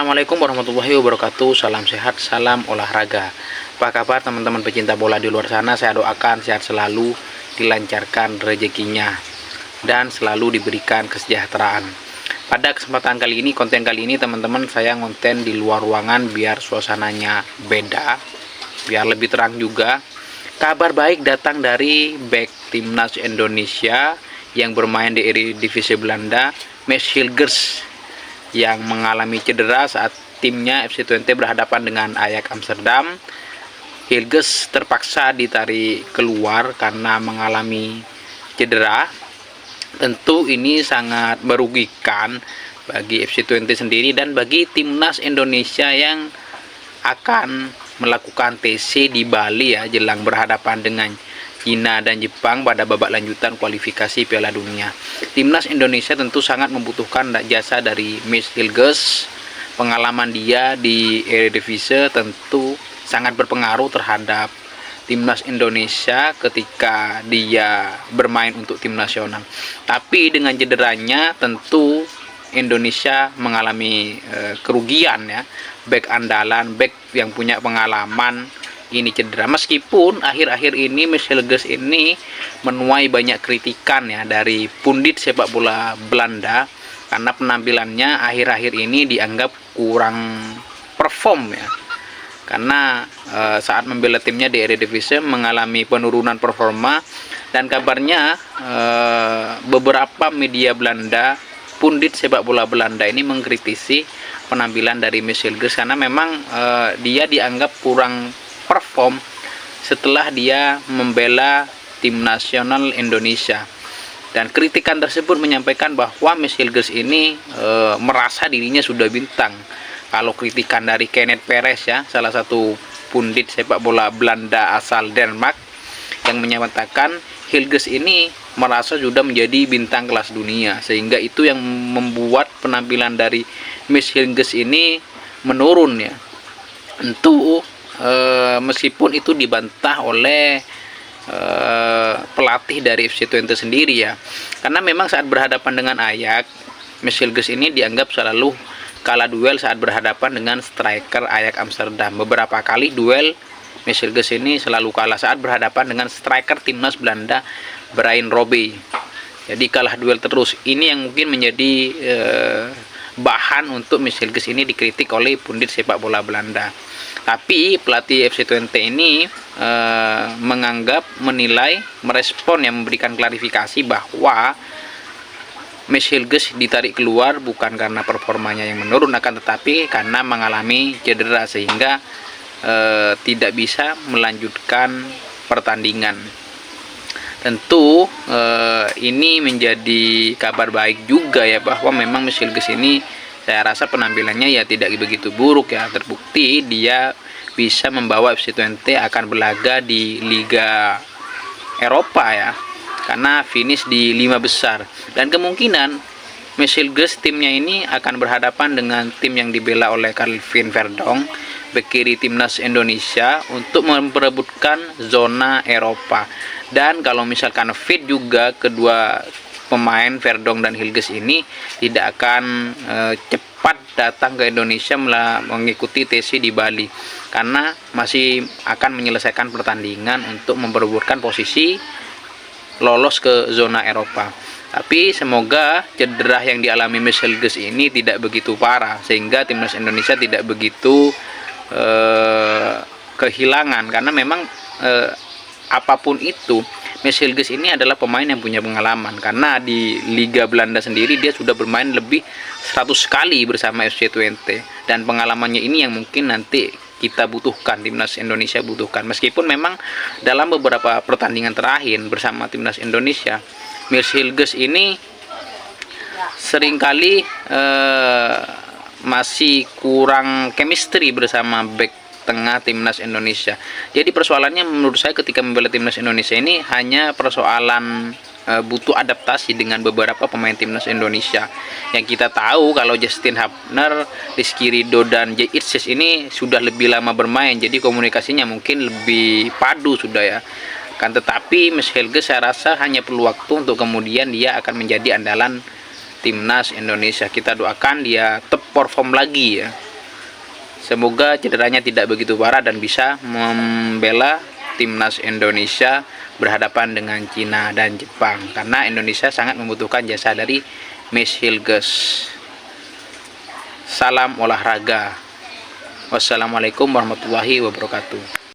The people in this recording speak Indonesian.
Assalamualaikum warahmatullahi wabarakatuh. Salam sehat, salam olahraga. Apa kabar teman-teman pecinta bola di luar sana? Saya doakan sehat selalu, dilancarkan rezekinya, dan selalu diberikan kesejahteraan. Pada kesempatan kali ini, konten kali ini teman-teman, saya ngonten di luar ruangan biar suasananya beda, biar lebih terang juga. Kabar baik datang dari bek timnas Indonesia yang bermain di Eredivisie Belanda, Mads Hilgers, yang mengalami cedera saat timnya FC Twente berhadapan dengan Ajax Amsterdam. Hilgers terpaksa ditarik keluar karena mengalami cedera. Tentu ini sangat merugikan bagi FC Twente sendiri dan bagi timnas Indonesia yang akan melakukan TC di Bali ya, jelang berhadapan dengan Cina dan Jepang pada babak lanjutan kualifikasi Piala Dunia. Timnas Indonesia tentu sangat membutuhkan jasa dari Mads Hilgers. Pengalaman dia di Eredivisie tentu sangat berpengaruh terhadap timnas Indonesia ketika dia bermain untuk tim nasional. Tapi dengan cederanya tentu Indonesia mengalami kerugian ya. Bek andalan, bek yang punya pengalaman ini cedera. Meskipun akhir-akhir ini Mads Hilgers ini menuai banyak kritikan ya dari pundit sepak bola Belanda karena penampilannya akhir-akhir ini dianggap kurang perform ya. Karena saat membela timnya di Eredivisie mengalami penurunan performa, dan kabarnya beberapa media Belanda, pundit sepak bola Belanda ini mengkritisi penampilan dari Mads Hilgers karena memang dia dianggap kurang perform setelah dia membela tim nasional Indonesia. Dan kritikan tersebut menyampaikan bahwa Mads Hilgers ini merasa dirinya sudah bintang. Kalau kritikan dari Kenneth Perez ya, salah satu pundit sepak bola Belanda asal Denmark, yang menyatakan Hilgers ini merasa sudah menjadi bintang kelas dunia, sehingga itu yang membuat penampilan dari Mads Hilgers ini menurun ya. Tentu meskipun itu dibantah oleh pelatih dari FC Twente sendiri ya, karena memang saat berhadapan dengan Ajax, Mads Hilgers ini dianggap selalu kalah duel saat berhadapan dengan striker Ajax Amsterdam. Beberapa kali duel Mads Hilgers ini selalu kalah saat berhadapan dengan striker timnas Belanda Brian Robben. Jadi kalah duel terus. Ini yang mungkin menjadi bahan untuk Mads Hilgers ini dikritik oleh pundit sepak bola Belanda. Tapi pelatih FC Twente ini menilai, merespon yang memberikan klarifikasi bahwa Mads Hilgers ditarik keluar bukan karena performanya yang menurun, akan tetapi karena mengalami cedera sehingga tidak bisa melanjutkan pertandingan. Tentu ini menjadi kabar baik juga ya, bahwa memang Mads Hilgers ini saya rasa penampilannya ya tidak begitu buruk ya. Terbukti dia bisa membawa FC Twente akan berlaga di Liga Eropa ya, karena finish di 5 besar. Dan kemungkinan Mads Hilgers timnya ini akan berhadapan dengan tim yang dibela oleh Calvin Verdong, bek kiri timnas Indonesia, untuk memperebutkan zona Eropa. Dan kalau misalkan fit juga, kedua pemain Verdong dan Hilgers ini tidak akan cepat datang ke Indonesia mengikuti TC di Bali, karena masih akan menyelesaikan pertandingan untuk memperebutkan posisi lolos ke zona Eropa. Tapi semoga cedera yang dialami Mads Hilgers ini tidak begitu parah sehingga timnas Indonesia tidak begitu kehilangan, karena memang apapun itu Mads Hilgers ini adalah pemain yang punya pengalaman, karena di Liga Belanda sendiri dia sudah bermain lebih 100 kali bersama FC Twente, dan pengalamannya ini yang mungkin nanti kita butuhkan, timnas Indonesia butuhkan. Meskipun memang dalam beberapa pertandingan terakhir bersama timnas Indonesia, Mads Hilgers ini seringkali masih kurang chemistry bersama back tengah timnas Indonesia. Jadi persoalannya menurut saya ketika membela timnas Indonesia ini hanya persoalan butuh adaptasi dengan beberapa pemain timnas Indonesia. Yang kita tahu kalau Justin Hapner, Rizky Ridho, dan Jay Itzes ini sudah lebih lama bermain, jadi komunikasinya mungkin lebih padu sudah ya. Kan tetapi Mads Hilgers saya rasa hanya perlu waktu untuk kemudian dia akan menjadi andalan timnas Indonesia. Kita doakan dia tetap perform lagi ya, Semoga cederanya tidak begitu parah dan bisa membela timnas Indonesia berhadapan dengan Cina dan Jepang, karena Indonesia sangat membutuhkan jasa dari Miss Hilges. Salam olahraga. Wassalamualaikum warahmatullahi wabarakatuh.